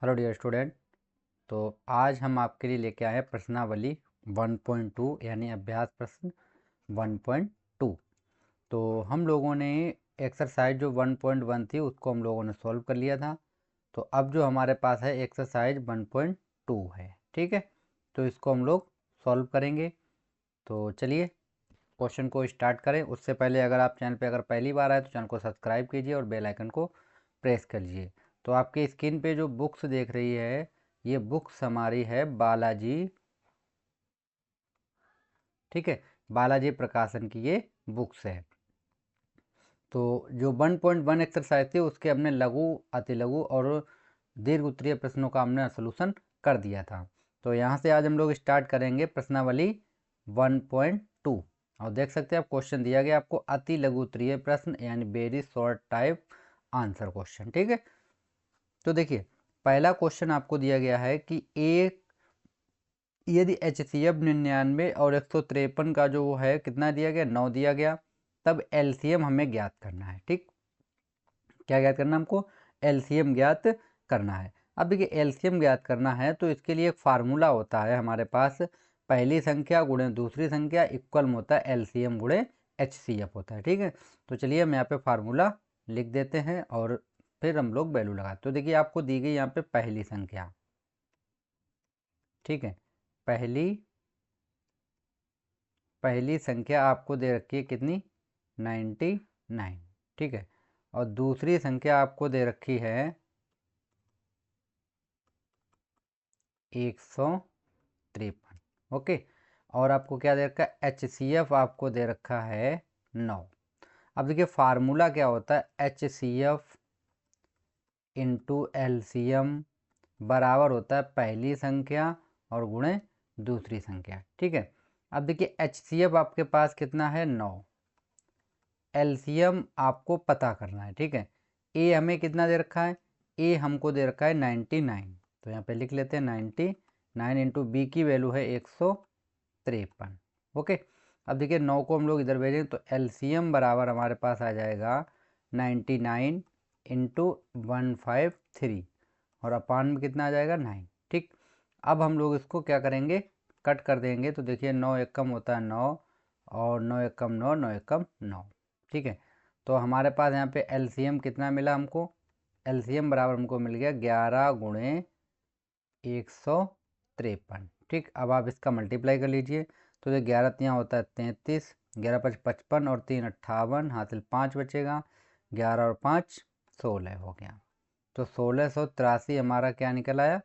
Hello dear student. तो आज हम आपके लिए लेके आए हैं प्रश्नावली 1.2 यानी अभ्यास प्रश्न 1.2। तो हम लोगों ने एक्सरसाइज जो 1.1 थी उसको हम लोगों ने सॉल्व कर लिया था। तो अब जो हमारे पास है एक्सरसाइज 1.2 है, ठीक है। तो इसको हम लोग सॉल्व करेंगे। तो चलिए क्वेश्चन को स्टार्ट करें। उससे पहले अगर आप चैनल पे अगर पहली बार आए तो चैनल को सब्सक्राइब कीजिए और बेल आइकन को प्रेस कर लीजिए। तो आपकी स्क्रीन पे जो बुक्स देख रही है, ये बुक्स हमारी है बालाजी, ठीक है, बालाजी प्रकाशन की ये बुक्स है। तो जो 1.1 एक्सरसाइज थी उसके हमने लघु, अतिलघु और दीर्घ उत्तरीय प्रश्नों का हमने सोल्यूशन कर दिया था। तो यहाँ से आज हम लोग स्टार्ट करेंगे प्रश्नावली 1.2। और देख सकते हैं आप क्वेश्चन दिया गया आपको अति लघु उत्तरीय प्रश्न यानी very short type answer question, ठीक है। तो देखिए पहला क्वेश्चन आपको दिया गया है कि एक यदि HCF 99 और 153 का जो है कितना दिया गया, 9 दिया गया, तब LCM हमें ज्ञात करना है, ठीक। क्या ज्ञात करना हमको? LCM ज्ञात करना है। अब देखिए LCM ज्ञात करना है तो इसके लिए एक फार्मूला होता है हमारे पास, पहली संख्या गुणे दूसरी संख्या इक्वल में होता है LCM गुणे HCF होता है, ठीक है। तो चलिए हम यहाँ पे फार्मूला लिख देते हैं और फिर हम लोग वैल्यू लगाते। तो देखिए आपको दी गई यहाँ पे पहली संख्या, ठीक है, पहली संख्या आपको दे रखी है कितनी, 99, ठीक है। और दूसरी संख्या आपको दे रखी है 153, ओके। और आपको क्या दे रखा है, HCF आपको दे रखा है 9। अब देखिए फार्मूला क्या होता है, HCF इंटू LCM बराबर होता है पहली संख्या और गुणे दूसरी संख्या, ठीक है। अब देखिए HCF आपके पास कितना है, 9। LCM आपको पता करना है, ठीक है। A हमें कितना दे रखा है, A हमको दे रखा है 99। तो यहाँ पे लिख लेते हैं 99 इंटू बी की वैल्यू है 153, ओके। अब देखिए 9 को हम लोग इधर भेजें तो LCM बराबर हमारे पास आ जाएगा 99 इंटू 153 और अपान में कितना आ जाएगा, 9, ठीक। अब हम लोग इसको क्या करेंगे, कट कर देंगे। तो देखिए 9 एकम होता है 9 और 9 एकम 9, 9 एकम 9, ठीक है। तो हमारे पास यहाँ पे LCM कितना मिला हमको, LCM बराबर हमको मिल गया 11 गुणे 153, ठीक। अब आप इसका मल्टीप्लाई कर लीजिए। तो ये 11 तियाँ होता है 33, 11 5 55 और 3 58, हासिल 5 बचेगा, 11 और 5 16 हो गया। तो 1683 हमारा क्या निकल आया,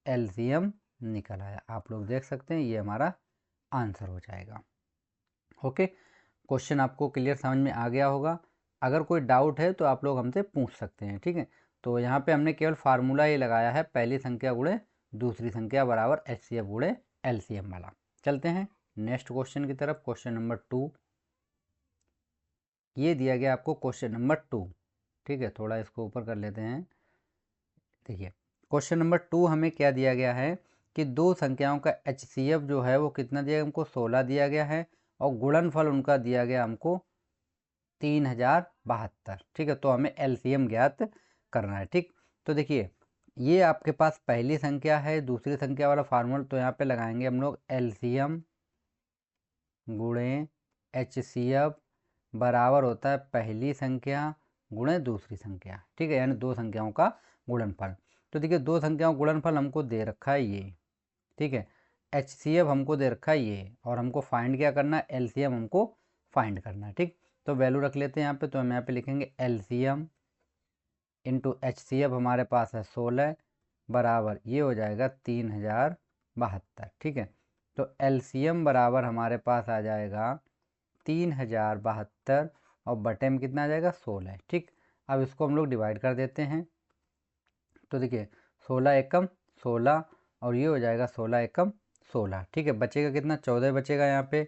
LCM निकल आया। आप लोग देख सकते हैं ये हमारा आंसर हो जाएगा, ओके। क्वेश्चन आपको क्लियर समझ में आ गया होगा। अगर कोई डाउट है तो आप लोग हमसे पूछ सकते हैं, ठीक है। तो यहाँ पे हमने केवल फार्मूला ये लगाया है, पहली संख्या गुणे दूसरी संख्या बराबर HCF गुणे LCM वाला। चलते हैं नेक्स्ट क्वेश्चन की तरफ। क्वेश्चन नंबर 2 ये दिया गया आपको, क्वेश्चन नंबर 2, ठीक है। थोड़ा इसको ऊपर कर लेते हैं। देखिए क्वेश्चन नंबर 2 हमें क्या दिया गया है कि दो संख्याओं का HCF जो है वो कितना दिया गया हमको, 16 दिया गया है और गुणनफल उनका दिया गया हमको 3072, ठीक है। तो हमें LCM ज्ञात करना है, ठीक। तो देखिए ये आपके पास पहली संख्या है, दूसरी संख्या वाला फार्मूला, तो यहाँ पे लगाएंगे हम लोग LCM गुणे HCF बराबर होता है पहली संख्या गुणे दूसरी संख्या, ठीक है, यानी दो संख्याओं का गुणनफल। तो देखिए दो संख्याओं का गुणनफल हमको दे रखा है ये, ठीक है। HCF हमको दे रखा है ये और हमको फाइंड क्या करना है, LCM हमको फाइंड करना है, ठीक। तो वैल्यू रख लेते हैं यहाँ पे। तो हम यहाँ पे लिखेंगे LCM इंटू HCF हमारे पास है 16 बराबर ये हो जाएगा 3072, ठीक है। तो LCM बराबर हमारे पास आ जाएगा 3072 और बटे में कितना आ जाएगा, 16, ठीक। अब इसको हम लोग डिवाइड कर देते हैं। तो देखिए 16 एकम 16 और ये हो जाएगा 16 एकम 16, ठीक है। बचेगा कितना, 14 बचेगा यहाँ पे।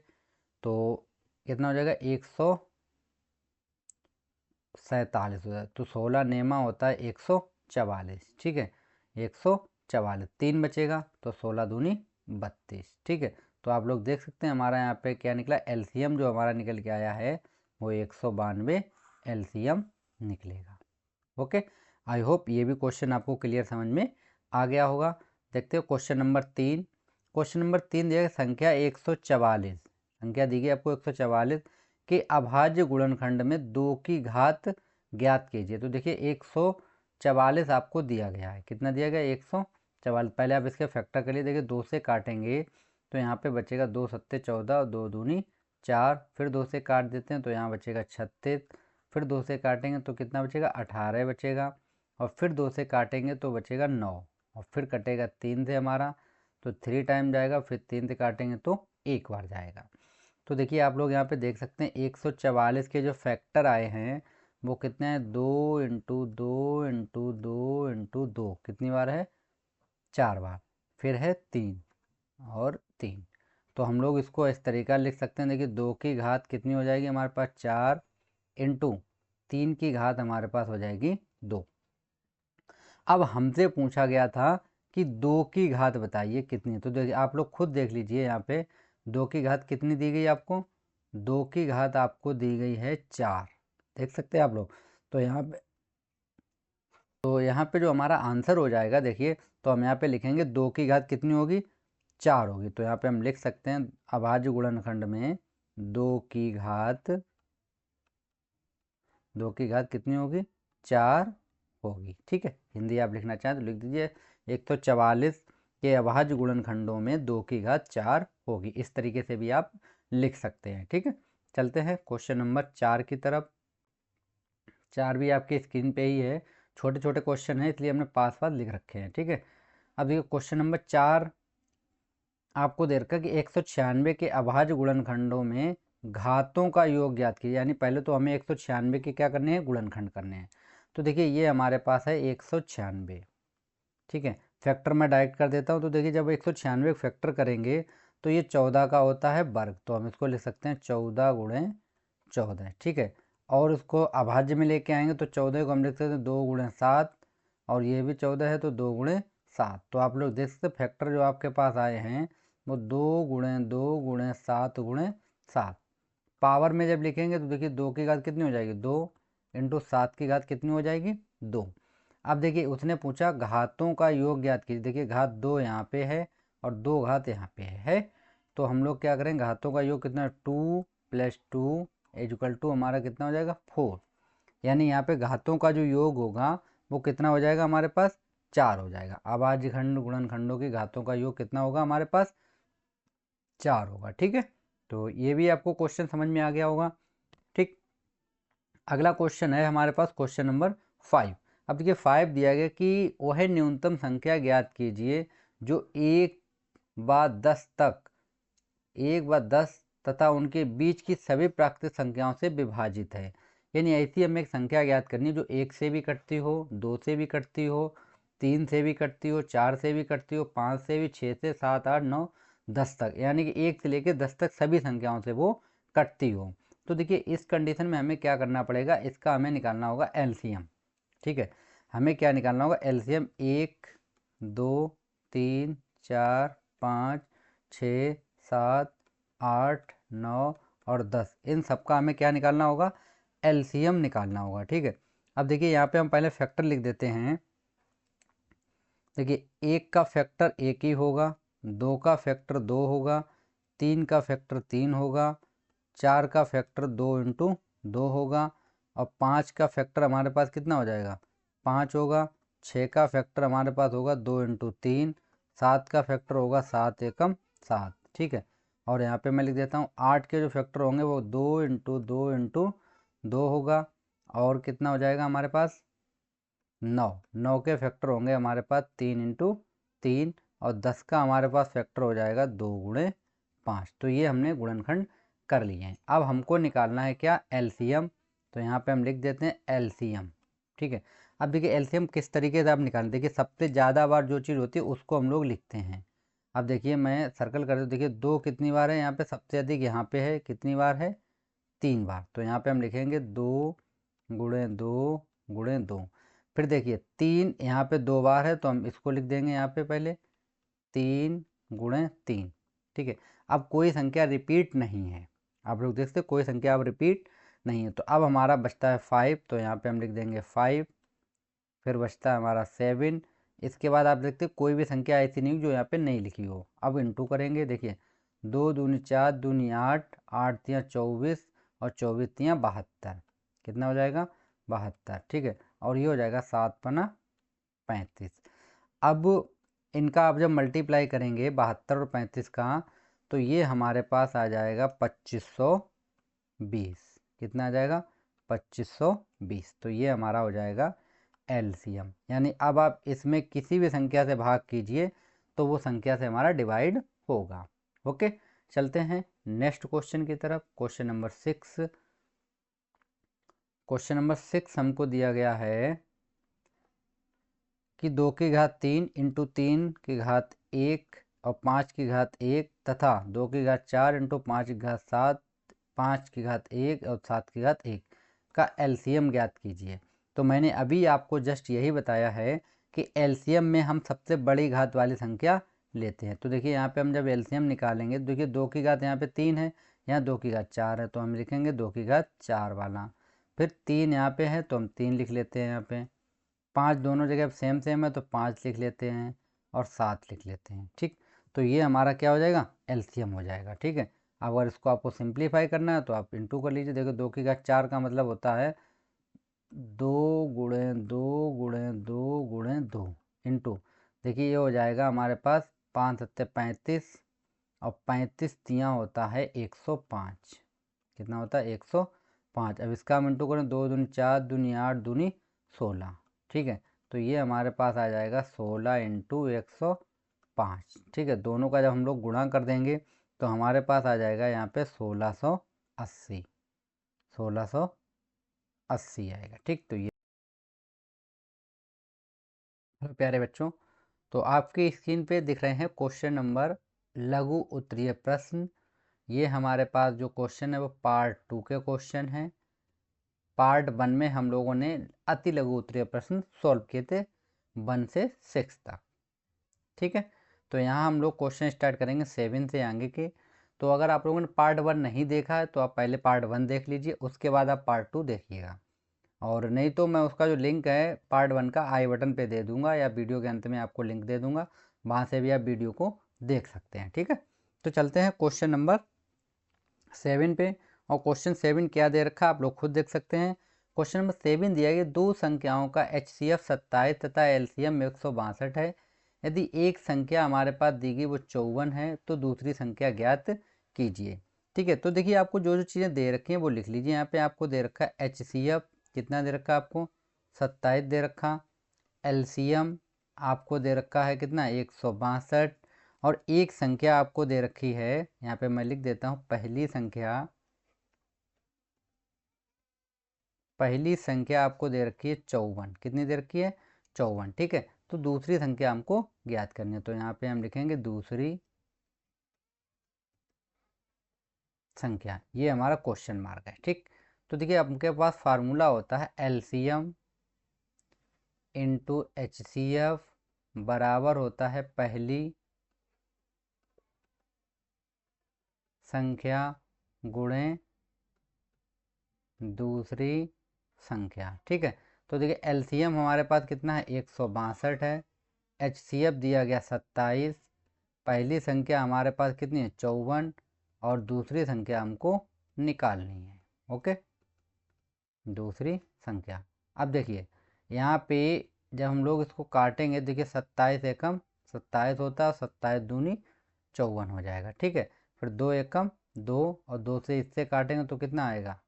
तो कितना हो जाएगा, 147 हो जाएगा। तो 16 नेमा होता है 144, ठीक है, 144, 3 बचेगा तो 16 दूनी 32, ठीक है। तो आप लोग देख सकते हैं हमारा यहाँ पे क्या निकला, LCM जो हमारा निकल के आया है वो 192 LCM निकलेगा, ओके। आई होप ये भी क्वेश्चन आपको क्लियर समझ में आ गया होगा। देखते हो क्वेश्चन नंबर 3। क्वेश्चन नंबर 3 दिया गया संख्या 144, संख्या दी गई आपको 144 के अभाज्य गुणनखंड में 2 की घात ज्ञात कीजिए। तो देखिए 144 आपको दिया गया है। कितना दिया गया? 144। पहले आप इसके फैक्टर के लिए देखिए 2 से काटेंगे तो यहाँ पे बचेगा 2 सत्ते 14 और 2 दूनी 4, फिर 2 से काट देते हैं तो यहाँ बचेगा 36, फिर 2 से काटेंगे तो कितना बचेगा? 18 बचेगा, और फिर 2 से काटेंगे तो बचेगा 9, और फिर कटेगा 3 से हमारा, तो 3 टाइम जाएगा, फिर 3 से काटेंगे तो एक बार जाएगा। तो देखिए आप लोग यहाँ पे देख सकते हैं 144 के जो फैक्टर आए हैं वो कितने हैं? 2 इंटू 2 इंटू 2 इंटू 2, कितनी बार है? 4 बार, फिर है 3 और 3। तो हम लोग इसको इस तरीका लिख सकते हैं। देखिए 2 की घात कितनी हो जाएगी हमारे पास? 4 इंटू 3 की घात हमारे पास हो जाएगी 2। अब हमसे पूछा गया था कि 2 की घात बताइए कितनी है। तो देखिए आप लोग खुद देख लीजिए यहाँ पे 2 की घात कितनी दी गई आपको? 2 की घात आपको दी गई है 4, देख सकते हैं आप लोग। तो यहाँ पे जो हमारा आंसर हो जाएगा देखिए, तो हम यहाँ पे लिखेंगे 2 की घात कितनी होगी? 4 होगी। तो यहाँ पे हम लिख सकते हैं अभाज्य गुणनखंड में 2 की घात कितनी होगी? 4 होगी। ठीक है, हिंदी आप लिखना चाहें तो लिख दीजिए 144 के अभाज्य गुणनखंडों में 2 की घात 4 होगी। इस तरीके से भी आप लिख सकते हैं। ठीक है, चलते हैं क्वेश्चन नंबर 4 की तरफ। 4 भी आपकी स्क्रीन पे ही है, छोटे छोटे क्वेश्चन है इसलिए हमने पास पास लिख रखे हैं। ठीक है, अब देखिए क्वेश्चन नंबर 4 आपको दे रखा है कि 196 के अभाज्य गुणनखंडों में घातों का योग ज्ञात कीजिए। यानी पहले तो हमें 196 के क्या करने हैं? गुणनखंड करने हैं। तो देखिए ये हमारे पास है 196। ठीक है, फैक्टर मैं डायरेक्ट कर देता हूँ। तो देखिए जब 196 फैक्टर करेंगे तो ये 14 का होता है वर्ग, तो हम इसको लिख सकते हैं 14 गुणे 14। ठीक है, और उसको अभाज्य में लेके आएंगे तो 14 को हम लिख सकते हैं 2 गुणे 7, और ये भी 14 है तो 2 गुणे 7। तो आप लोग देख सकते हैं फैक्टर जो आपके पास आए हैं वो 2 गुणे 2 गुणे 7 गुणे 7। पावर में जब लिखेंगे तो देखिए 2 की घात कितनी हो जाएगी? 2 इंटू 7 की घात कितनी हो जाएगी? 2। अब देखिए उसने पूछा घातों का योग ज्ञात कीजिए। देखिए घात 2 यहाँ पे है और 2 घात यहाँ पे है। तो हम लोग क्या करेंगे? घातों का योग कितना? 2 + 2 इक्वल टू हमारा कितना हो जाएगा? 4। यानी यहाँ पे घातों का जो योग होगा वो कितना हो जाएगा हमारे पास? 4 हो जाएगा। अभाज्य खंड गुणनखंडों की घातों का योग कितना होगा हमारे पास? 4 होगा। ठीक है, तो ये भी आपको क्वेश्चन समझ में आ गया होगा। ठीक, अगला क्वेश्चन है हमारे पास क्वेश्चन नंबर 5। अब देखिए 5 दिया गया कि वह न्यूनतम संख्या ज्ञात कीजिए जो 1 व 10 तथा उनके बीच की सभी प्राकृतिक संख्याओं से विभाजित है। यानी ऐसी हमें एक संख्या ज्ञात करनी है जो 1 से भी कटती हो, 2 से भी कटती हो, 3 से भी कटती हो, 4 से भी कटती हो, 5 से भी, 6 से, 7, 8, 9, 10 तक, यानी कि 1 से लेकर 10 तक सभी संख्याओं से वो कटती हो। तो देखिए इस कंडीशन में हमें क्या करना पड़ेगा? इसका हमें निकालना होगा एलसीएम। ठीक है, हमें क्या निकालना होगा? एलसीएम 1, 2, 3, 4, 5, 6, 7, 8, 9 और 10, इन सबका हमें क्या निकालना होगा? एलसीएम निकालना होगा। ठीक है, अब देखिए यहाँ पे हम पहले फैक्टर लिख देते हैं। देखिए 1 का फैक्टर 1 ही होगा, 2 का फैक्टर 2 होगा, 3 का फैक्टर 3 होगा, 4 का फैक्टर 2 इंटू 2 होगा, और 5 का फैक्टर हमारे पास कितना हो जाएगा? 5 होगा। 6 का फैक्टर हमारे पास होगा 2 इंटू 3, 7 का फैक्टर होगा 7 एकम 7। ठीक है, और यहाँ पे मैं लिख देता हूँ 8 के जो फैक्टर होंगे वो 2 इंटू 2 इंटू 2 होगा, और कितना हो जाएगा हमारे पास? 9। 9 के फैक्टर होंगे हमारे पास 3 इंटू 3, और 10 का हमारे पास फैक्टर हो जाएगा 2 गुणे 5। तो ये हमने गुणनखंड कर लिए हैं। अब हमको निकालना है क्या? एलसीएम। तो यहाँ पे हम लिख देते हैं एलसीएम। ठीक है, अब देखिए एलसीएम किस तरीके से आप निकालें। देखिए सबसे ज़्यादा बार जो चीज़ होती है उसको हम लोग लिखते हैं। अब देखिए मैं सर्कल कर दूँ, देखिए 2 कितनी बार है यहाँ पे? सबसे अधिक यहाँ पे है, कितनी बार है? 3 बार। तो यहाँ पे हम लिखेंगे 2 गुणे 2 गुणे 2। फिर देखिए 3 यहाँ पे 2 बार है तो हम इसको लिख देंगे यहाँ पे पहले 3 गुणे 3। ठीक है, अब कोई संख्या रिपीट नहीं है, आप लोग देखते कोई संख्या अब रिपीट नहीं है। तो अब हमारा बचता है 5, तो यहाँ पे हम लिख देंगे 5। फिर बचता है हमारा 7, इसके बाद आप देखते हैं कोई भी संख्या ऐसी नहीं जो यहाँ पे नहीं लिखी हो। अब इंटू करेंगे, देखिए 2 दूनी 4 दूनी 8, 8 तियाँ 24 और 24 तियाँ 72, कितना हो जाएगा 72, ठीक है। और ये हो जाएगा 7 पना 35। अब इनका आप जब मल्टीप्लाई करेंगे 72 और 35 का, तो ये हमारे पास आ जाएगा 2520, कितना आ जाएगा 2520। तो ये हमारा हो जाएगा एलसीएम, यानी अब आप इसमें किसी भी संख्या से भाग कीजिए तो वो संख्या से हमारा डिवाइड होगा। ओके, चलते हैं नेक्स्ट क्वेश्चन की तरफ। Question number 6। क्वेश्चन नंबर 6 हमको दिया गया है कि 2 की घात 3 इंटू 3 की घात 1 और 5 की घात 1 तथा 2 की घात 4 इंटू 5 की घात 7, 5 की घात 1 और 7 की घात 1 का एलसीएम ज्ञात कीजिए। तो मैंने अभी आपको जस्ट यही बताया है कि एलसीएम में हम सबसे बड़ी घात वाली संख्या लेते हैं। तो देखिए यहाँ पे हम जब एलसीएम निकालेंगे, देखिए 2 की घात यहाँ पे 3 है, यहाँ 2 की घात 4 है, तो हम लिखेंगे 2 की घात 4 वाला। फिर 3 यहाँ पे है तो हम 3 लिख लेते हैं यहाँ पे। 5 दोनों जगह सेम सेम है तो 5 लिख लेते हैं और 7 लिख लेते हैं, ठीक। तो ये हमारा क्या हो जाएगा एलसीएम हो जाएगा, ठीक है। अगर इसको आपको सिंप्लीफाई करना है तो आप इंटू कर लीजिए। देखो 2 की घात 4 का मतलब होता है 2 गुणे 2 गुणे 2 गुणे 2 इंटू, देखिए ये हो जाएगा हमारे पास 5 सत्ते 35 और 35 तियाँ होता है 105, कितना होता है 105। अब इसका हम इंटू करें, 2 दूनी 4 दूनी 8 दूनी 16, ठीक है। तो ये हमारे पास आ जाएगा 16 इंटू 105, ठीक है। दोनों का जब हम लोग गुणा कर देंगे तो हमारे पास आ जाएगा यहाँ पे 1680, 1680 आएगा, ठीक। तो ये प्यारे बच्चों, तो आपकी स्क्रीन पे दिख रहे हैं क्वेश्चन नंबर लघु उत्तरीय प्रश्न। ये हमारे पास जो क्वेश्चन है वो पार्ट 2 के क्वेश्चन हैं। पार्ट 1 में हम लोगों ने अति लघु उत्तरीय प्रश्न सॉल्व किए थे 1 से 6 तक, ठीक है। तो यहाँ हम लोग क्वेश्चन स्टार्ट करेंगे 7 से आगे के। तो अगर आप लोगों ने पार्ट 1 नहीं देखा है तो आप पहले पार्ट 1 देख लीजिए, उसके बाद आप पार्ट 2 देखिएगा। और नहीं तो मैं उसका जो लिंक है पार्ट 1 का आई बटन पे दे दूंगा या वीडियो के अंत में आपको लिंक दे दूंगा, वहाँ से भी आप वीडियो को देख सकते हैं, ठीक है। तो चलते हैं क्वेश्चन नंबर 7 पे। और क्वेश्चन 7 क्या दे रखा है आप लोग खुद देख सकते हैं। क्वेश्चन नंबर 7 दिया गया, दो संख्याओं का HCF 27 तथा LCM 162 है। यदि एक संख्या हमारे पास दी गई वो 54 है तो दूसरी संख्या ज्ञात कीजिए, ठीक है। तो देखिए आपको जो जो चीज़ें दे रखी हैं वो लिख लीजिए। यहाँ पे आपको दे रखा है HCF कितना दे रखा है आपको 27 दे रखा, LCM आपको दे रखा है कितना 162, और एक संख्या आपको दे रखी है, यहाँ पे मैं लिख देता हूँ पहली संख्या आपको दे रखी है 54, कितनी दे रखी है 54, ठीक है। तो दूसरी संख्या हमको ज्ञात करनी है, तो यहाँ पे हम लिखेंगे दूसरी संख्या, ये हमारा क्वेश्चन मार्क है, ठीक। तो देखिए आपके पास फार्मूला होता है LCM इंटू HCF बराबर होता है पहली संख्या गुणे दूसरी संख्या, ठीक है। तो देखिए LCM हमारे पास कितना है 162 है, HCF दिया गया 27, पहली संख्या हमारे पास कितनी है 54 और दूसरी संख्या हमको निकालनी है, ओके। दूसरी संख्या, अब देखिए यहाँ पे जब हम लोग इसको काटेंगे, देखिए 27 एकम 27 होता है, 27 दूनी 54 हो जाएगा, ठीक है। फिर 2 एकम 2 और 2 से इससे काटेंगे तो कितना आएगा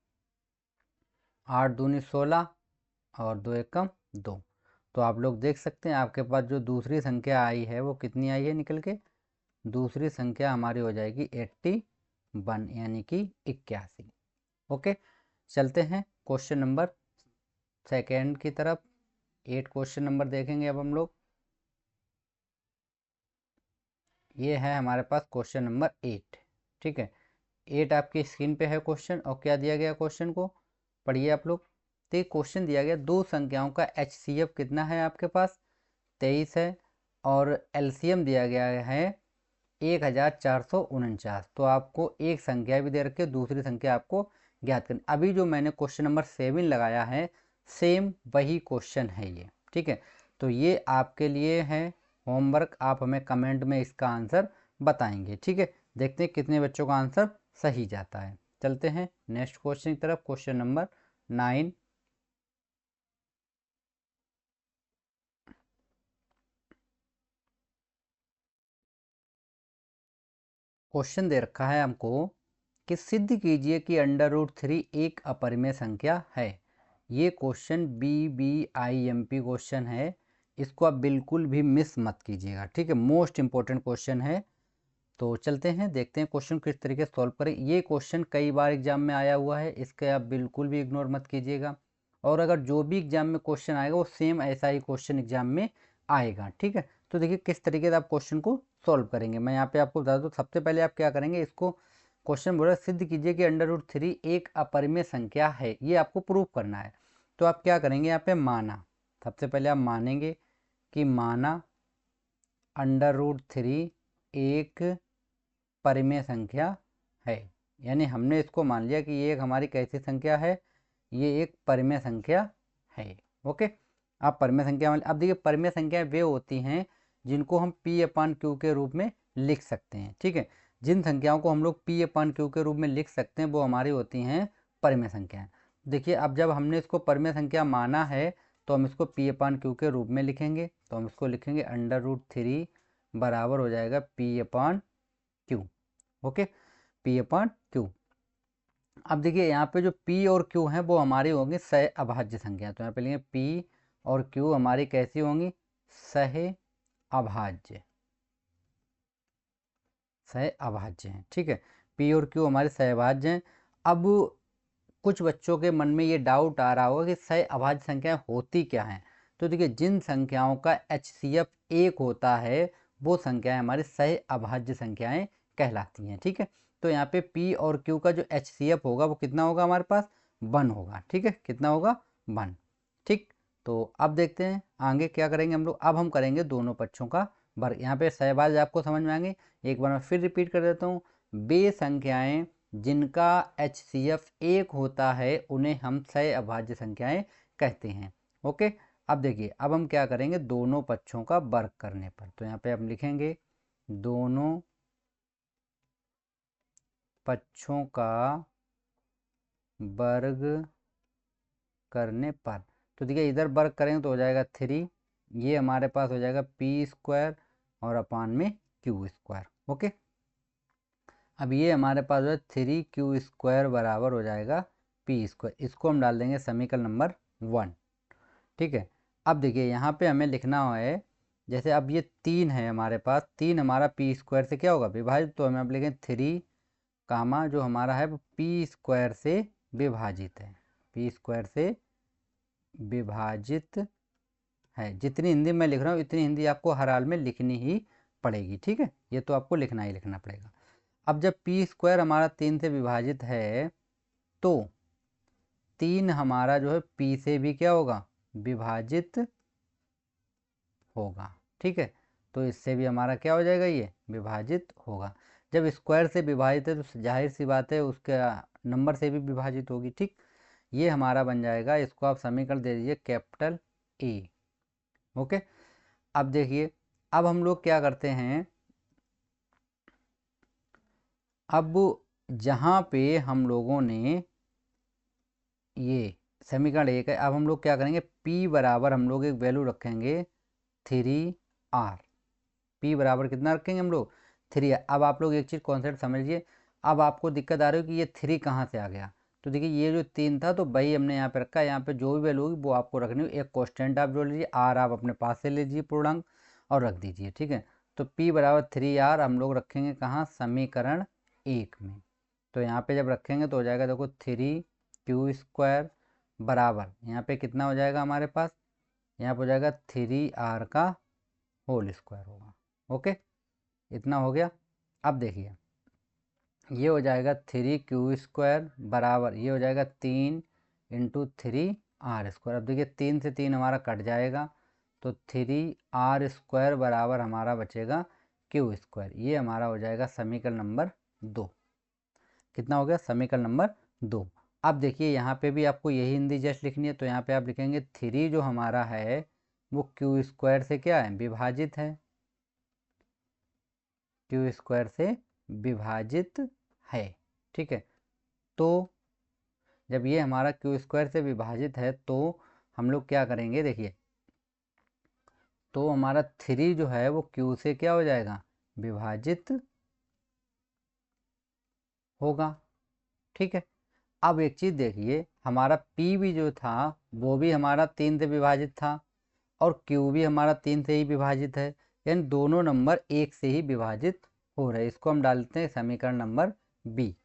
8 दूनी 16 और 2 एकम 2। तो आप लोग देख सकते हैं आपके पास जो दूसरी संख्या आई है वो कितनी आई है निकल के, दूसरी संख्या हमारी हो जाएगी 81 यानी कि 81, ओके। चलते हैं क्वेश्चन नंबर सेकेंड की तरफ। 8 क्वेश्चन नंबर देखेंगे अब हम लोग। ये है हमारे पास क्वेश्चन नंबर 8, ठीक है। 8 आपकी स्क्रीन पे है क्वेश्चन, और क्या दिया गया क्वेश्चन को पढ़िए आप लोग। तो ये क्वेश्चन दिया गया दो संख्याओं का HCF कितना है आपके पास 23 है, और LCM दिया गया है 1449। तो आपको एक संख्या भी दे रखी है, दूसरी संख्या आपको ज्ञात करनी। अभी जो मैंने क्वेश्चन नंबर 7 लगाया है सेम वही क्वेश्चन है ये, ठीक है। तो ये आपके लिए है होमवर्क, आप हमें कमेंट में इसका आंसर बताएंगे। ठीक है, देखते हैं कितने बच्चों का आंसर सही जाता है। चलते हैं नेक्स्ट क्वेश्चन की तरफ। Question number 9। क्वेश्चन दे रखा है हमको कि सिद्ध कीजिए कि √3 एक अपरिमेय संख्या है। ये क्वेश्चन BBIMP क्वेश्चन है, इसको आप बिल्कुल भी मिस मत कीजिएगा। ठीक है, मोस्ट इंपॉर्टेंट क्वेश्चन है। तो चलते हैं देखते हैं क्वेश्चन किस तरीके से सॉल्व करें। ये क्वेश्चन कई बार एग्जाम में आया हुआ है, इसके आप बिल्कुल भी इग्नोर मत कीजिएगा। और अगर जो भी एग्जाम में क्वेश्चन आएगा वो सेम ऐसा ही क्वेश्चन एग्जाम में आएगा। ठीक है, तो देखिए किस तरीके से आप क्वेश्चन को सॉल्व करेंगे। मैं यहाँ पे आपको बता दूँ, सबसे पहले आप क्या करेंगे, इसको क्वेश्चन बोला सिद्ध कीजिए कि √3 एक अपरिमेय संख्या है, ये आपको प्रूव करना है। तो आप क्या करेंगे, यहाँ पे माना, सबसे पहले आप मानेंगे कि माना √3 एक परिमेय संख्या है। यानी हमने इसको मान लिया कि ये एक हमारी कैसी संख्या है, ये एक परिमेय संख्या है। ओके, आप परिमेय संख्या, अब देखिए परिमेय संख्याएं वे होती हैं जिनको हम P/Q के रूप में लिख सकते हैं। ठीक है, जिन संख्याओं को हम लोग P/Q के रूप में लिख सकते हैं वो हमारी होती हैं परिमेय संख्याएं। देखिए अब जब हमने इसको परिमेय संख्या माना है तो हम इसको P/Q के रूप में लिखेंगे। तो हम इसको लिखेंगे √3 बराबर हो जाएगा P/Q। Okay, P/Q। अब देखिए यहाँ पे जो P और Q हैं वो हमारी होंगी सह अभाज्य संख्या। तो यहाँ पे लिखेंगे P और Q हमारी कैसी होंगी, सह अभाज्य, सह अभाज्य हैं। ठीक है, P और Q हमारे सह अभाज्य हैं। अब कुछ बच्चों के मन में ये डाउट आ रहा होगा कि सह अभाज्य संख्याएं होती क्या हैं। तो देखिए जिन संख्याओं का HCF 1 होता है वो संख्याएं हमारी सह अभाज्य संख्याएं कहलाती हैं। ठीक है, तो यहाँ पे P और Q का जो HCF होगा वो कितना होगा, हमारे पास 1 होगा। ठीक है, कितना होगा, 1। ठीक, तो अब देखते हैं आगे क्या करेंगे हम लोग। अब हम करेंगे दोनों पक्षों का वर्ग। यहाँ पे सहभाज्य आपको समझ में आएंगे, एक बार मैं फिर रिपीट कर देता हूँ। वे संख्याएं जिनका HCF 1 होता है उन्हें हम सह अभाज्य संख्याएं कहते हैं। ओके, अब देखिए अब हम क्या करेंगे, दोनों पक्षों का वर्ग करने पर। तो यहाँ पे हम लिखेंगे दोनों पक्षों का वर्ग करने पर। तो देखिए इधर वर्ग करेंगे तो हो जाएगा 3, ये हमारे पास हो जाएगा P² और अपान में Q²। ओके, अब ये हमारे पास है 3Q² बराबर हो जाएगा P²। इसको हम डाल देंगे समीकरण नंबर 1। ठीक है, अब देखिए यहाँ पे हमें लिखना है, जैसे अब ये 3 है हमारे पास, 3 हमारा P² से क्या होगा, विभाजित। तो हमें अब लिखें 3 कामा जो हमारा है वो P² से विभाजित है, P² से विभाजित है। जितनी हिंदी मैं लिख रहा हूँ इतनी हिंदी आपको हर हाल में लिखनी ही पड़ेगी। ठीक है, ये तो आपको लिखना ही लिखना पड़ेगा। अब जब P² हमारा 3 से विभाजित है तो 3 हमारा जो है P से भी क्या होगा, विभाजित होगा। ठीक है, तो इससे भी हमारा क्या हो जाएगा, ये विभाजित होगा। जब स्क्वायर से विभाजित है तो जाहिर सी बात है उसके नंबर से भी विभाजित होगी। ठीक, ये हमारा बन जाएगा, इसको आप समीकरण दे दीजिए कैपिटल A। ओके, अब देखिए अब हम लोग क्या करते हैं, अब जहाँ पे हम लोगों ने ये समीकरण 1 है, अब हम लोग क्या करेंगे, P बराबर हम लोग एक वैल्यू रखेंगे 3R। P बराबर कितना रखेंगे हम लोग, 3। अब आप लोग एक चीज़ कॉन्सेप्ट समझिए। अब आपको दिक्कत आ रही है कि ये 3 कहाँ से आ गया। तो देखिए ये जो 3 था तो वही हमने यहाँ पे रखा है। यहाँ पे जो भी वैल्यू होगी वो आपको रखनी होगी। एक कॉन्स्टेंट आप जोड़ लीजिए, R आप अपने पास से ले लीजिए पूर्णांक और रख दीजिए। ठीक है, तो P बराबर 3R हम लोग रखेंगे कहाँ, समीकरण 1 में। तो यहाँ पे जब रखेंगे तो हो जाएगा देखो 3Q² बराबर, यहाँ पे कितना हो जाएगा हमारे पास, यहाँ पे हो जाएगा 3R का होल स्क्वायर होगा। ओके, इतना हो गया। अब देखिए ये हो जाएगा 3Q² बराबर, ये हो जाएगा 3 × 3R²। अब देखिए 3 से 3 हमारा कट जाएगा तो 3R² बराबर हमारा बचेगा Q²। ये हमारा हो जाएगा समीकरण नंबर 2। कितना हो गया, समीकरण नंबर 2। अब देखिए यहाँ पे भी आपको यही हिंदी जस्ट लिखनी है। तो यहाँ पे आप लिखेंगे 3 जो हमारा है वो क्यू स्क्वायर से क्या है, विभाजित है, क्यू स्क्वायर से विभाजित है। ठीक है, तो जब ये हमारा क्यू स्क्वायर से विभाजित है तो हम लोग क्या करेंगे, देखिए, तो हमारा 3 जो है वो क्यू से क्या हो जाएगा, विभाजित होगा। ठीक है, अब एक चीज़ देखिए, हमारा पी भी जो था वो भी हमारा 3 से विभाजित था और क्यू भी हमारा 3 से ही विभाजित है, यानी दोनों नंबर 1 से ही विभाजित हो रहे हैं। इसको हम डालते हैं समीकरण नंबर बी।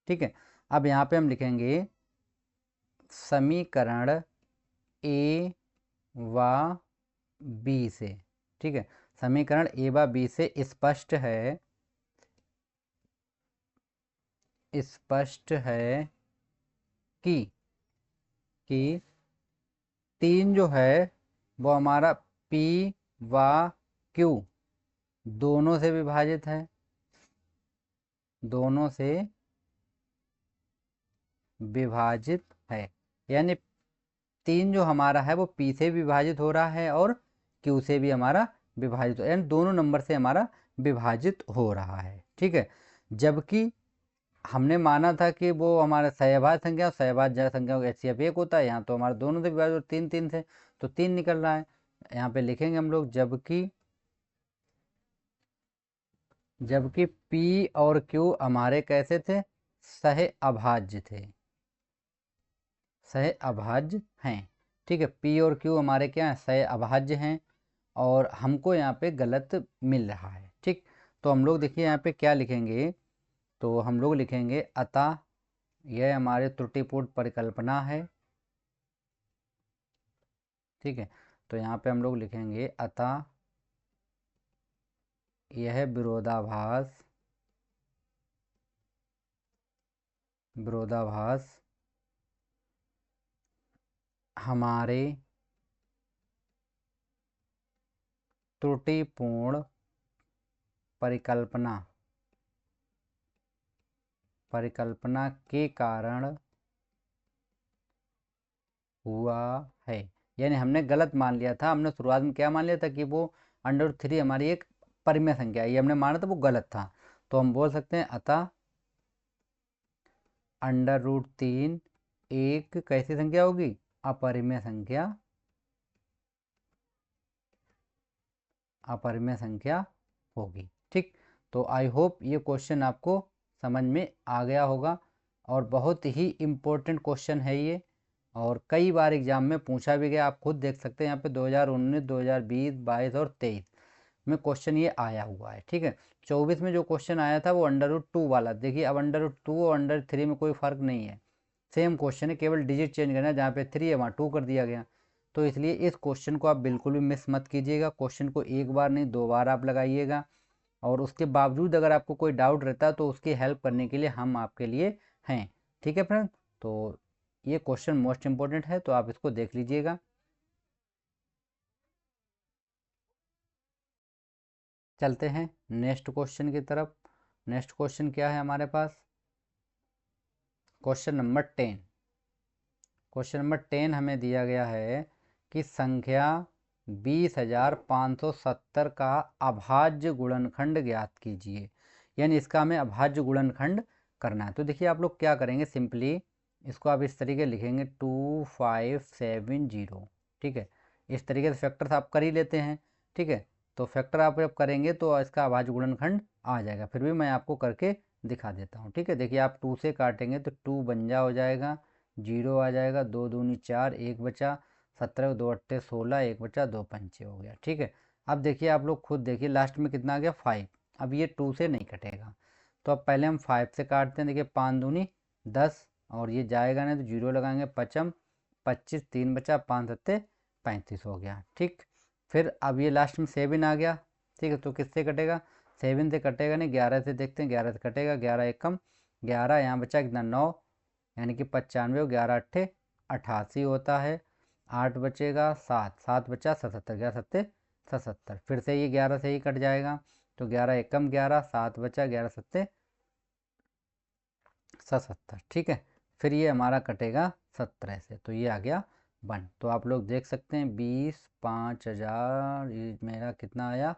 ठीक है, अब यहाँ पे हम लिखेंगे समीकरण ए व बी से। ठीक है, समीकरण ए व बी से स्पष्ट है, स्पष्ट है कि 3 जो है वो हमारा P व Q दोनों से विभाजित है, दोनों से विभाजित है, यानी 3 जो हमारा है वो P से विभाजित हो रहा है और Q से भी हमारा विभाजित, यानी दोनों नंबर से हमारा विभाजित हो रहा है। ठीक है, जबकि हमने माना था कि वो हमारा सहभाज्य संख्या और सहभाज्य संख्या का HCF 1 होता है, यहाँ तो हमारा दोनों से विभाजित, 3 3 से, तो 3 निकल रहा है। यहाँ पे लिखेंगे हम लोग, जबकि P और Q हमारे कैसे थे, सह अभाज्य थे, सह अभाज्य हैं। ठीक है, P और Q हमारे क्या हैं, सह अभाज्य हैं और हमको यहाँ पे गलत मिल रहा है। ठीक, तो हम लोग देखिए यहाँ पे क्या लिखेंगे, तो हम लोग लिखेंगे अतः यह हमारे त्रुटिपूर्ण परिकल्पना है। ठीक है, तो यहाँ पे हम लोग लिखेंगे अतः यह विरोधाभास, विरोधाभास हमारे त्रुटिपूर्ण परिकल्पना के कारण हुआ है। यानी हमने गलत मान लिया था, हमने शुरुआत में क्या मान लिया था कि वो √3 हमारी एक परिमेय संख्या है, ये हमने माना था, वो गलत था। तो हम बोल सकते हैं अतः √3 एक कैसी संख्या होगी, अपरिमेय संख्या, अपरिमेय संख्या होगी। ठीक, तो आई होप ये क्वेश्चन आपको समझ में आ गया होगा और बहुत ही इम्पोर्टेंट क्वेश्चन है ये और कई बार एग्जाम में पूछा भी गया। आप खुद देख सकते हैं यहाँ पे 2019, 2020, 22 और 23 में क्वेश्चन ये आया हुआ है। ठीक है, 24 में जो क्वेश्चन आया था वो √2 वाला, देखिए अब √2 और √3 में कोई फ़र्क नहीं है, सेम क्वेश्चन है, केवल डिजिट चेंज करना है, जहाँ पे 3 है वहाँ 2 कर दिया गया। तो इसलिए इस क्वेश्चन को आप बिल्कुल भी मिस मत कीजिएगा, क्वेश्चन को एक बार नहीं 2 बार आप लगाइएगा और उसके बावजूद अगर आपको कोई डाउट रहता है तो उसकी हेल्प करने के लिए हम आपके लिए हैं। ठीक है फ्रेंड, तो ये क्वेश्चन मोस्ट इम्पोर्टेंट है, तो आप इसको देख लीजिएगा। चलते हैं नेक्स्ट क्वेश्चन की तरफ। नेक्स्ट क्वेश्चन क्या है हमारे पास, क्वेश्चन नंबर 10। क्वेश्चन नंबर 10 हमें दिया गया है कि संख्या 20,570 का अभाज्य गुणनखंड ज्ञात कीजिए, यानी इसका हमें अभाज्य गुणनखंड करना है। तो देखिए आप लोग क्या करेंगे, सिंपली इसको आप इस तरीके लिखेंगे 2570। ठीक है, इस तरीके से फैक्टर आप कर ही लेते हैं। ठीक है, तो फैक्टर आप जब करेंगे तो इसका अभाज्य गुणनखंड आ जाएगा, फिर भी मैं आपको करके दिखा देता हूँ। ठीक है, देखिए आप 2 से काटेंगे तो 2 बंजा हो जाएगा, 0 आ जाएगा, 2 दूनी 4, 1 बचा, 17, 2 अट्ठे 16, 1 बचा, 2 पंचे हो गया। ठीक है, अब देखिए आप लोग खुद देखिए लास्ट में कितना आ गया, 5। अब ये 2 से नहीं कटेगा, तो अब पहले हम 5 से काटते हैं। देखिए 5 दूनी 10 और ये जाएगा नहीं तो 0 लगाएंगे, पचम 25, 3 बचा, 5 सत्ते 35 हो गया। ठीक, फिर अब ये लास्ट में 7 आ गया। ठीक है, तो किससे कटेगा, 7 से कटेगा नहीं, 11 से देखते हैं, 11 से कटेगा, 11 एक कम 11, यहाँ बचा कितना 9, यानी कि 95 और 11 अट्ठे 88 होता है। 8 बचेगा, 7 7 बचा 77, 11 सत्ते 77, फिर से ये 11 से ही कट जाएगा, तो 11 एक कम 11, 7 बचा, 11 सत्ते 77। ठीक है, फिर ये हमारा कटेगा 17 से, तो ये आ गया 1। तो आप लोग देख सकते हैं 20 5000 ये मेरा कितना आया,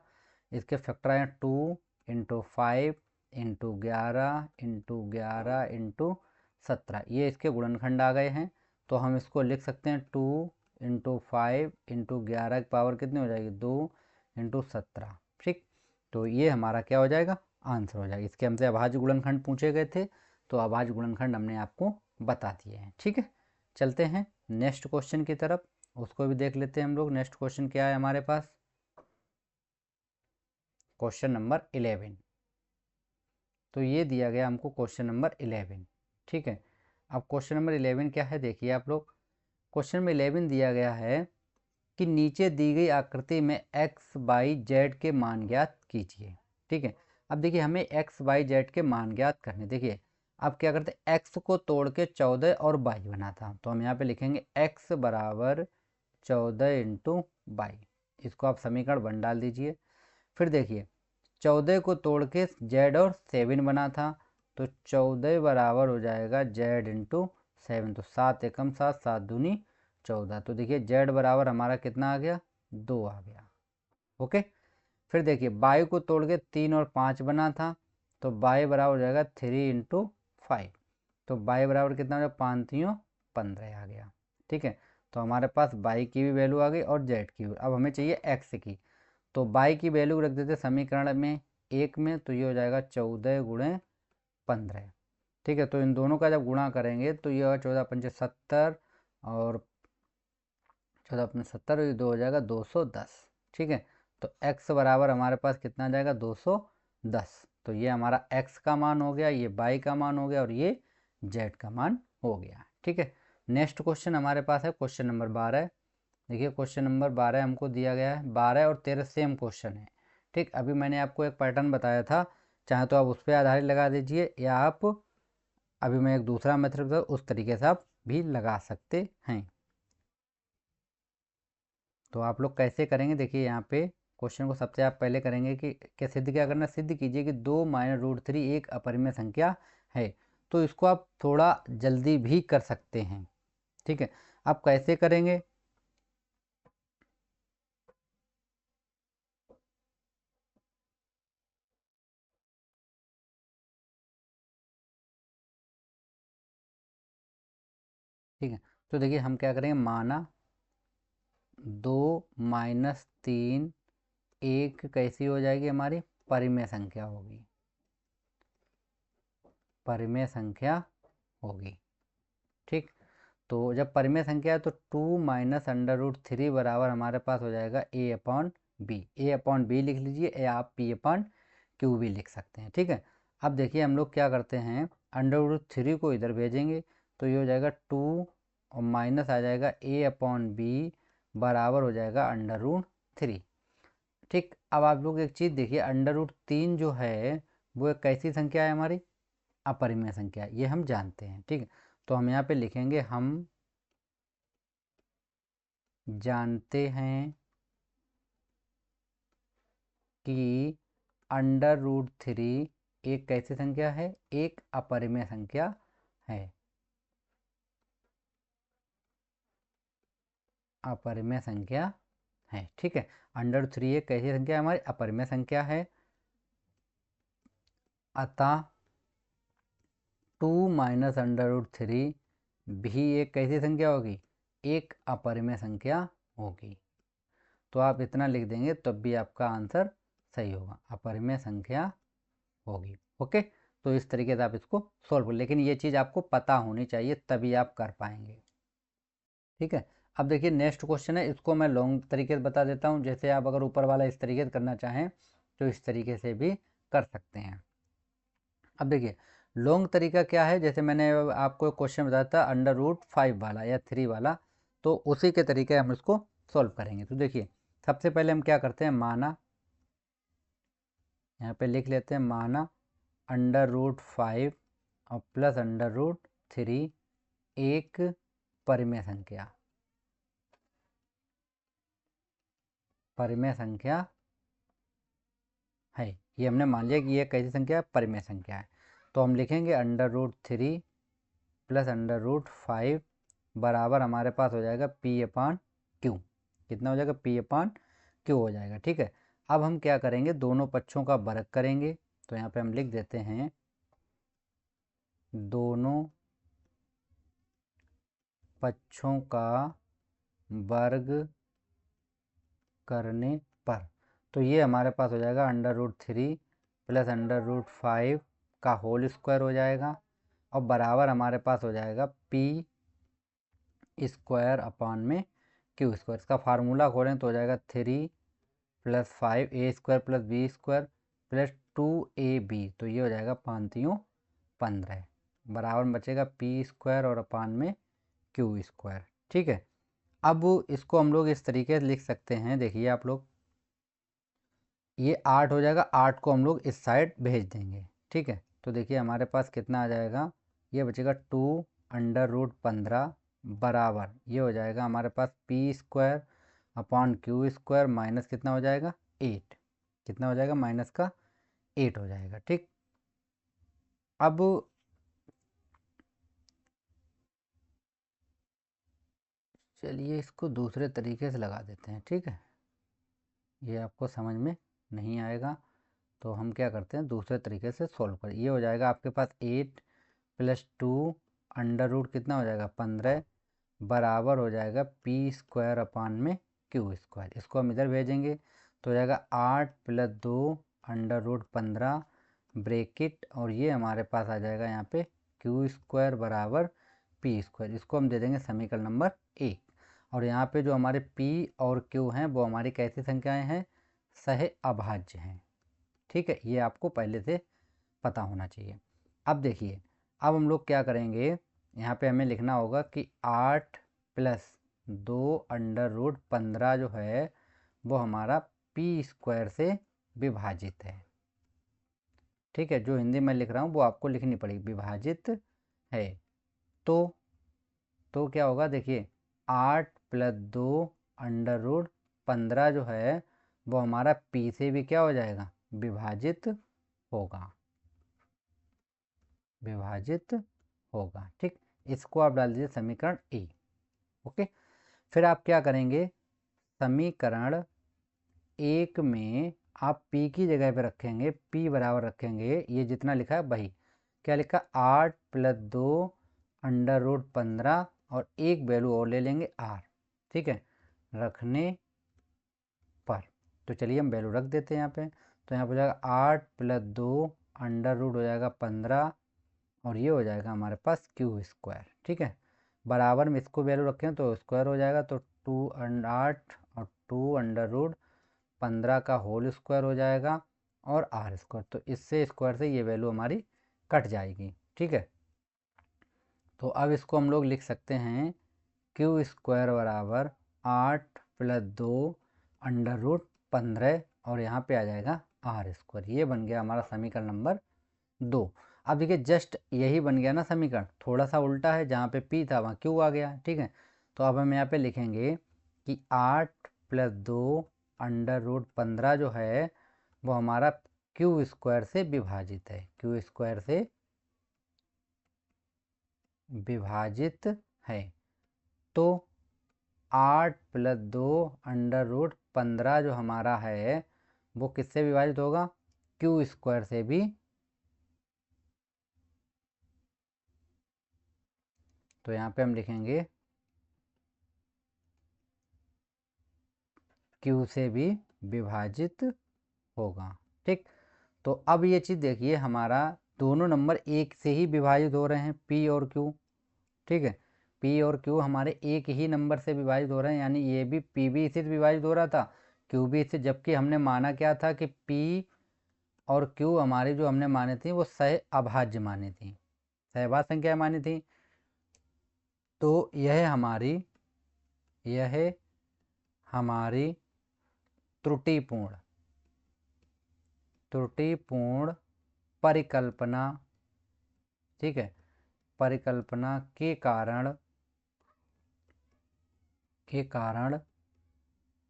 इसके फैक्टर आया 2 इंटू 5 इंटू 11 इंटू 11 इंटू 17, ये इसके गुणनखंड आ गए हैं। तो हम इसको लिख सकते हैं 2 इंटू 5 इंटू 11 की पावर कितनी हो जाएगी 2 इंटू 17। ठीक, तो ये हमारा क्या हो जाएगा, आंसर हो जाएगा। इसके हमसे अभाज्य गुणनखंड पूछे गए थे, तो अभाज्य गुणनखंड हमने आपको बता दिए हैं। ठीक है, चलते हैं नेक्स्ट क्वेश्चन की तरफ, उसको भी देख लेते हैं हम लोग। नेक्स्ट क्वेश्चन क्या है हमारे पास, क्वेश्चन नंबर 11। तो ये दिया गया हमको क्वेश्चन नंबर 11। ठीक है, अब क्वेश्चन नंबर 11 क्या है, देखिए आप लोग। क्वेश्चन नंबर 11 दिया गया है कि नीचे दी गई आकृति में एक्स वाई जेड के मान ज्ञात कीजिए। ठीक है, अब देखिए हमें एक्स वाई जेड के मान ज्ञात करने। देखिए अब क्या करते हैं, एक्स को तोड़ के 14 और वाई बना था, तो हम यहाँ पे लिखेंगे एक्स बराबर 14 इंटू वाई। इसको आप समीकरण 1 डाल दीजिए। फिर देखिए 14 को तोड़ के जेड और 7 बना था, तो 14 बराबर हो जाएगा जेड इंटू 7। तो 7 एकम 7, 7 दूनी 14। तो देखिए जेड बराबर हमारा कितना आ गया, 2 आ गया। ओके, फिर देखिए बाई को तोड़ के 3 और 5 बना था, तो बाई बराबर हो जाएगा 3 इंटू 5। तो बाई बराबर कितना हो जाएगा, 5 3 15 आ गया। ठीक है, तो हमारे पास बाई की भी वैल्यू आ गई और जेड की भी। अब हमें चाहिए एक्स की, तो बाई की वैल्यू रख देते समीकरण में 1 में, तो ये हो जाएगा 14 गुणे 15। ठीक है, तो इन दोनों का जब गुणा करेंगे तो ये होगा 14 पंचे 70 और 14 पंचे 70, ये 2 हो जाएगा 210। ठीक है, तो x बराबर हमारे पास कितना आ जाएगा 210। तो ये हमारा x का मान हो गया, ये y का मान हो गया और ये z का मान हो गया। ठीक है, नेक्स्ट क्वेश्चन हमारे पास है क्वेश्चन नंबर 12। देखिए क्वेश्चन नंबर 12 हमको दिया गया है, 12 और 13 सेम क्वेश्चन है। ठीक, अभी मैंने आपको एक पैटर्न बताया था, चाहे तो आप उस पर आधारित लगा दीजिए, या आप अभी मैं एक दूसरा मेथड बता उस तरीके से आप भी लगा सकते हैं। तो आप लोग कैसे करेंगे, देखिए यहाँ पे क्वेश्चन को सबसे आप पहले करेंगे कि क्या सिद्ध, क्या करना, सिद्ध कीजिए कि 2 माइनस रूट 3 एक अपरिमेय संख्या है। तो इसको आप थोड़ा जल्दी भी कर सकते हैं। ठीक है, आप कैसे करेंगे, ठीक है, तो देखिए हम क्या करेंगे, माना 2 माइनस 3 एक कैसी हो जाएगी, हमारी परिमेय संख्या होगी, परिमेय संख्या होगी। ठीक, तो जब परिमेय संख्या है तो 2 माइनस अंडर रूट 3 बराबर हमारे पास हो जाएगा a upon B. A upon B लिख लीजिए, या आप p अपॉन क्यू भी लिख सकते हैं। ठीक है, अब देखिए हम लोग क्या करते हैं, अंडर रूट 3 को इधर भेजेंगे, तो ये हो जाएगा 2 और माइनस आ जाएगा a अपॉन बी बराबर हो जाएगा अंडर रूट 3। ठीक, अब आप लोग एक चीज़ देखिए, अंडर रूट 3 जो है वो एक कैसी संख्या है, हमारी अपरिमेय संख्या, ये हम जानते हैं। ठीक है, तो हम यहाँ पे लिखेंगे हम जानते हैं कि अंडर रूट 3 एक कैसी संख्या है, एक अपरिमेय संख्या है, अपरिमेय संख्या है। ठीक है, अंडर रूट 3 एक कैसी संख्या है, हमारी अपरिमेय संख्या है। अतः 2 माइनस अंडर रूट 3 भी एक कैसी संख्या होगी, एक अपरिमेय संख्या होगी। तो आप इतना लिख देंगे तब भी आपका आंसर सही होगा, अपरिमेय संख्या होगी। ओके, तो इस तरीके से आप इसको सॉल्व कर, लेकिन ये चीज़ आपको पता होनी चाहिए तभी आप कर पाएंगे। ठीक है, अब देखिए नेक्स्ट क्वेश्चन है, इसको मैं लॉन्ग तरीके से बता देता हूँ। जैसे आप अगर ऊपर वाला इस तरीके से करना चाहें तो इस तरीके से भी कर सकते हैं। अब देखिए लॉन्ग तरीका क्या है, जैसे मैंने आपको क्वेश्चन बताया था अंडर रूट 5 वाला या 3 वाला, तो उसी के तरीके हम इसको सॉल्व करेंगे। तो देखिए सबसे पहले हम क्या करते हैं, माना, यहाँ पे लिख लेते हैं माना अंडर रूट 5 और प्लस अंडर रूट 3 एक परिमेय संख्या, परिमेय संख्या है। ये हमने मान लिया कि ये कैसी संख्या है, परिमेय संख्या है। तो हम लिखेंगे under root 3 plus under root 5 बराबर हमारे पास हो जाएगा पी अपान क्यू। कितना हो जाएगा? पी अपान क्यू हो जाएगा। ठीक है, अब हम क्या करेंगे, दोनों पक्षों का वर्ग करेंगे। तो यहाँ पे हम लिख देते हैं दोनों पक्षों का वर्ग करने पर, तो ये हमारे पास हो जाएगा √3 प्लस √5 का होल स्क्वायर हो जाएगा, और बराबर हमारे पास हो जाएगा पी स्क्वायर अपान में क्यू स्क्वायर। इसका फार्मूला खोलें तो हो जाएगा 3 + 5 a square plus b square plus 2ab, तो ये हो जाएगा 5×3 = 15 बराबर में बचेगा पी स्क्वायर और अपान में क्यू स्क्वायर। ठीक है, अब इसको हम लोग इस तरीके से लिख सकते हैं, देखिए आप लोग, ये 8 हो जाएगा, 8 को हम लोग इस साइड भेज देंगे। ठीक है, तो देखिए हमारे पास कितना आ जाएगा, ये बचेगा 2√15 बराबर ये हो जाएगा हमारे पास p square upon q square minus कितना हो जाएगा 8, कितना हो जाएगा माइनस का 8 हो जाएगा। ठीक, अब चलिए इसको दूसरे तरीके से लगा देते हैं। ठीक है, ये आपको समझ में नहीं आएगा तो हम क्या करते हैं, दूसरे तरीके से सोल्व करें। ये हो जाएगा आपके पास 8 + 2 √ कितना हो जाएगा 15 बराबर हो जाएगा पी स्क्वायर अपान में क्यू स्क्वायर। इसको हम इधर भेजेंगे तो हो जाएगा 8 + 2 √15 ब्रेकेट, और ये हमारे पास आ जाएगा यहाँ पे क्यू स्क्वायर बराबर पी स्क्वायर। इसको हम दे देंगे समीकरण नंबर 1। और यहाँ पे जो हमारे पी और क्यू हैं वो हमारी कैसी संख्याएं हैं, सह अभाज्य हैं। ठीक है, ये आपको पहले से पता होना चाहिए। अब देखिए, अब हम लोग क्या करेंगे, यहाँ पे हमें लिखना होगा कि 8 + 2 √15 जो है वो हमारा पी स्क्वायर से विभाजित है। ठीक है, जो हिंदी में लिख रहा हूँ वो आपको लिखनी पड़ेगी, विभाजित है। तो क्या होगा, देखिए 8 + 2 √15 जो है वो हमारा पी से भी क्या हो जाएगा, विभाजित होगा, विभाजित होगा। ठीक, इसको आप डाल दीजिए समीकरण ए। ओके, फिर आप क्या करेंगे, समीकरण 1 में आप p की जगह पे रखेंगे, p बराबर रखेंगे ये जितना लिखा है वही, क्या लिखा 8 + 2 √15 और एक वैल्यू और ले लेंगे r। ठीक है, रखने पर, तो चलिए हम वैल्यू रख देते हैं यहाँ पे। तो यहाँ पर हो जाएगा 8 + 2 √ हो जाएगा 15 और ये हो जाएगा हमारे पास क्यू स्क्वायर। ठीक है, बराबर में इसको वैल्यू रखें तो स्क्वायर हो जाएगा, तो 8 और 2 √15 का होल स्क्वायर हो जाएगा और r स्क्वायर, तो इससे स्क्वायर से ये वैल्यू हमारी कट जाएगी। ठीक है, तो अब इसको हम लोग लिख सकते हैं क्यू स्क्वायर बराबर 8 + 2 √15 और यहाँ पे आ जाएगा r स्क्वायर। ये बन गया हमारा समीकरण नंबर 2। अब देखिए जस्ट यही बन गया ना समीकरण, थोड़ा सा उल्टा है, जहाँ पे p था वहाँ q आ गया। ठीक है, तो अब हम यहाँ पे लिखेंगे कि 8 + 2 √15 जो है वो हमारा क्यू स्क्वायर से विभाजित है, क्यू स्क्वायर से विभाजित है। तो 8 + 2 √15 जो हमारा है वो किससे विभाजित होगा, क्यू स्क्वायर से भी। तो यहाँ पे हम लिखेंगे क्यू से भी विभाजित होगा। ठीक, तो अब ये चीज़ देखिए, हमारा दोनों नंबर एक से ही विभाजित हो रहे हैं, पी और क्यू। ठीक है, पी और क्यू हमारे एक ही नंबर से विभाजित हो रहे हैं, यानी ये भी पी भी इसी से विभाजित हो रहा था, क्यू भी इससे, जबकि हमने माना क्या था कि पी और क्यू हमारी जो हमने माने थी वो सह अभाज्य मानी थी, सहभाज्य संख्या मानी थी। तो यह हमारी त्रुटिपूर्ण परिकल्पना, ठीक है, परिकल्पना के कारण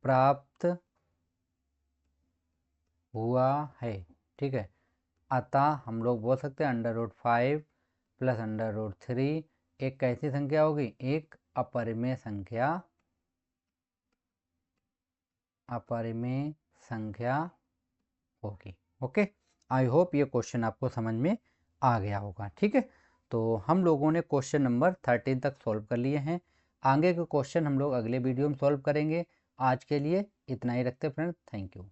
प्राप्त हुआ है। ठीक है, अतः हम लोग बोल सकते हैं √5 + √3 एक कैसी संख्या होगी, एक अपरिमेय संख्या होगी। ओके, आई होप ये क्वेश्चन आपको समझ में आ गया होगा। ठीक है, तो हम लोगों ने क्वेश्चन नंबर 13 तक सॉल्व कर लिए हैं। आगे के क्वेश्चन हम लोग अगले वीडियो में सॉल्व करेंगे। आज के लिए इतना ही रखते फ्रेंड्स, थैंक यू।